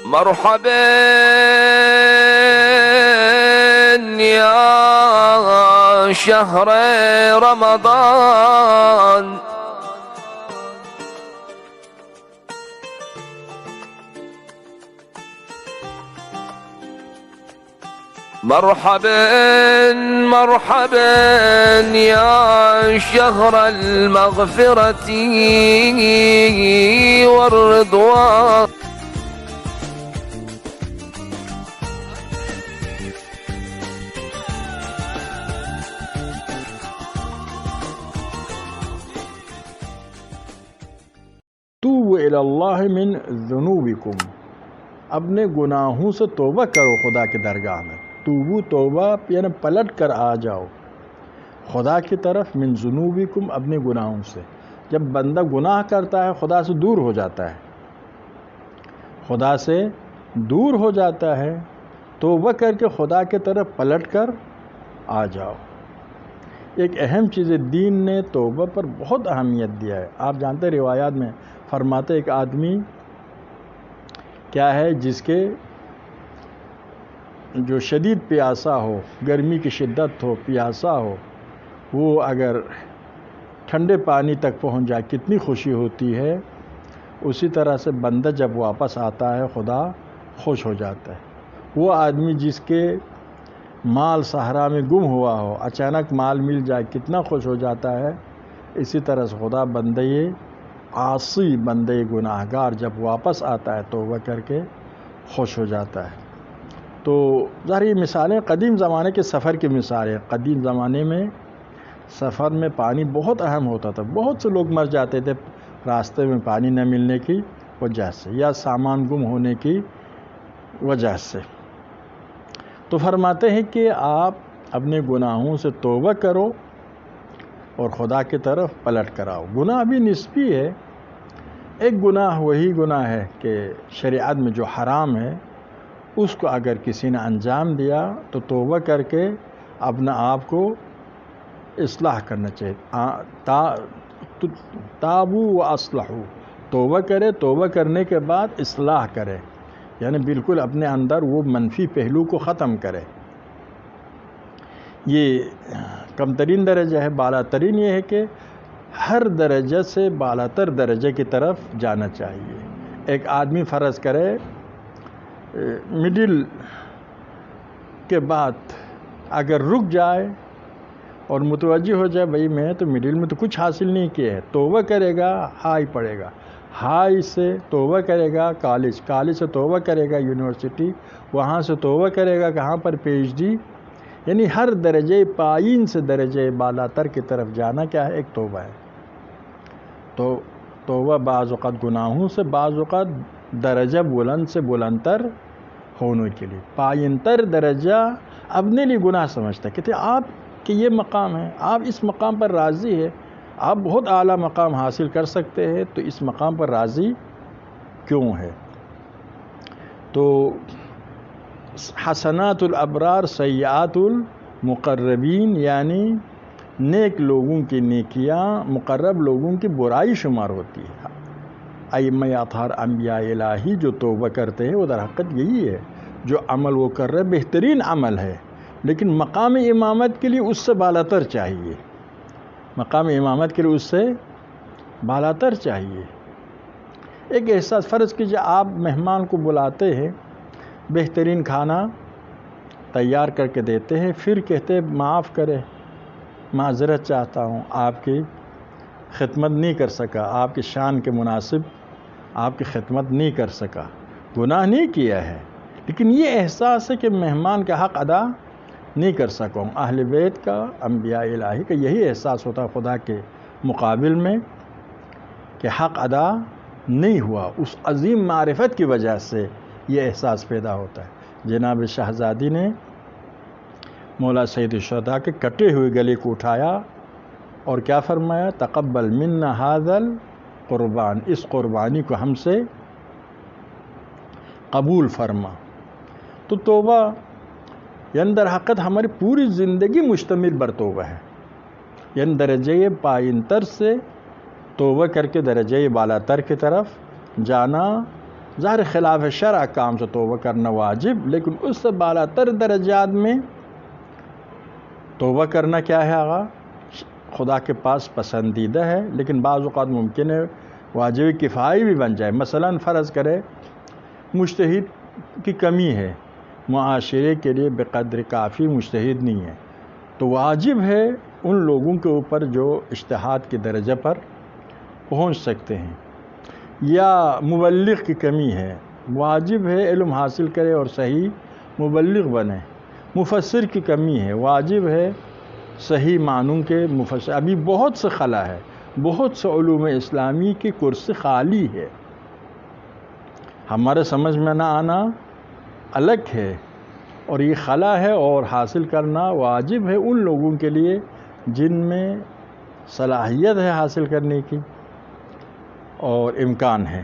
مرحبا يا شهر رمضان، مرحبا مرحبا يا شهر المغفرة والرضوان. توبوا الی اللہ من ذنوبکم، اپنے گناہوں سے توبہ کرو خدا کی درگاہ میں. توبو توبہ یعنی پلٹ کر آ جاؤ خدا کی طرف، من ذنوبکم اپنے گناہوں سے. جب بندہ گناہ کرتا ہے خدا سے دور ہو جاتا ہے، خدا سے دور ہو جاتا ہے. توبہ کر کے خدا کی طرف پلٹ کر آ جاؤ. ایک اہم چیز ہے، دین نے توبہ پر بہت اہمیت دیا ہے. آپ جانتے ہیں روایات میں فرماتے ایک آدمی کیا ہے جس کے جو شدید پیاسا ہو، گرمی کی شدت ہو، پیاسا ہو، وہ اگر ٹھنڈے پانی تک پہنچ جائے کتنی خوشی ہوتی ہے. اسی طرح سے بندہ جب واپس آتا ہے خدا خوش ہو جاتا ہے. وہ آدمی جس کے مال صحرا میں گم ہوا ہو، اچانک مال مل جائے کتنا خوش ہو جاتا ہے. اسی طرح سے خدا بندے عاصی، بندے گناہگار جب واپس آتا ہے توبہ کر کے خوش ہو جاتا ہے. تو ظاہر یہ مثالیں قدیم زمانے کے سفر کی مثالیں. قدیم زمانے میں سفر میں پانی بہت اہم ہوتا تھا. بہت سے لوگ مر جاتے تھے راستے میں پانی نہ ملنے کی وجہ سے یا سامان گم ہونے کی وجہ سے. تو فرماتے ہیں کہ آپ اپنے گناہوں سے توبہ کرو اور خدا کی طرف پلٹ کر آؤ. گناہ بھی نسبی ہے. ایک گناہ وہی گناہ ہے کہ شریعت میں جو حرام ہے اس کو اگر کسی نے انجام دیا تو توبہ کر کے اپنا آپ کو اصلاح کرنا چاہیے. تابو و اصلحو، توبہ کرے، توبہ کرنے کے بعد اصلاح کرے، یعنی بالکل اپنے اندر وہ منفی پہلو کو ختم کرے. یہ کم ترین درجہ ہے. بالا ترین یہ ہے کہ ہر درجہ سے بالا تر درجے کی طرف جانا چاہیے. ایک آدمی فرض کرے مڈل کے بعد اگر رک جائے اور متوجہ ہو جائے بھئی میں تو مڈل میں تو کچھ حاصل نہیں کیا ہے، توبہ کرے گا، ہائی پڑھے گا، ہائی سے توبہ کرے گا کالج، کالج سے توبہ کرے گا یونیورسٹی، وہاں سے توبہ کرے گا کہاں پر پی ایچ ڈی. یعنی ہر درجے پائین سے درجے بالا تر کی طرف جانا کیا ہے؟ ایک توبہ ہے. تو توبہ بعض اوقات گناہوں سے، بعض اوقات درجہ بلند سے بلند تر ہونے کے لیے. پائین تر درجہ اپنے لیے گناہ سمجھتا ہے. کہتے ہیں آپ کہ یہ مقام ہے، آپ اس مقام پر راضی ہے، آپ بہت اعلیٰ مقام حاصل کر سکتے ہیں، تو اس مقام پر راضی کیوں ہے؟ تو حسنات الابرار سیئات المقربین، یعنی نیک لوگوں کی نیکیاں مقرب لوگوں کی برائی شمار ہوتی ہے. ائمہ اطہار انبیاء الہی جو توبہ کرتے ہیں وہ در حقیقت یہی ہے. جو عمل وہ کر رہے بہترین عمل ہے، لیکن مقام امامت کے لیے اس سے بالا تر چاہیے. مقام امامت کے لیے اس سے بالا تر چاہیے. ایک احساس فرض کیجیے آپ مہمان کو بلاتے ہیں، بہترین کھانا تیار کر کے دیتے ہیں، پھر کہتے ہیں معاف کرے، معذرت چاہتا ہوں، آپ کی خدمت نہیں کر سکا، آپ کی شان کے مناسب آپ کی خدمت نہیں کر سکا. گناہ نہیں کیا ہے، لیکن یہ احساس ہے کہ مہمان کا حق ادا نہیں کر سکوں. اہل بیت کا، انبیاء الہی کا یہی احساس ہوتا ہے خدا کے مقابل میں کہ حق ادا نہیں ہوا. اس عظیم معرفت کی وجہ سے یہ احساس پیدا ہوتا ہے. جناب شہزادی نے مولا سید الشہداء کے کٹے ہوئے گلے کو اٹھایا اور کیا فرمایا؟ تقبل منا ھذا القربان، اس قربانی کو ہم سے قبول فرما. تو توبہ یعنی در حقیقت ہماری پوری زندگی مشتمل بر توبہ ہے. یعنی درجہ پائین تر سے توبہ کر کے درجہ بالا تر کی طرف جانا ظاہر خلاف شرع کام سے توبہ کرنا واجب، لیکن اس سے بالا تر درجات میں توبہ کرنا کیا ہے آغا خدا کے پاس پسندیدہ ہے، لیکن بعض اوقات ممکن ہے واجب کفائی بھی بن جائے۔ مثلا فرض کرے مجتہد کی کمی ہے، معاشرے کے لیے بقدر کافی مجتہد نہیں ہے، تو واجب ہے ان لوگوں کے اوپر جو اجتہاد کے درجہ پر پہنچ سکتے ہیں۔ یا مبلغ کی کمی ہے، واجب ہے علم حاصل کرے اور صحیح مبلغ بنے۔ مفسر کی کمی ہے، واجب ہے صحیح معنوں کے مفسر۔ ابھی بہت سے خلا ہے، بہت سے علوم اسلامی کی کرسی خالی ہے، ہمارے سمجھ میں نہ آنا الگ ہے، اور یہ خلا ہے اور حاصل کرنا واجب ہے ان لوگوں کے لیے جن میں صلاحیت ہے حاصل کرنے کی اور امکان ہے۔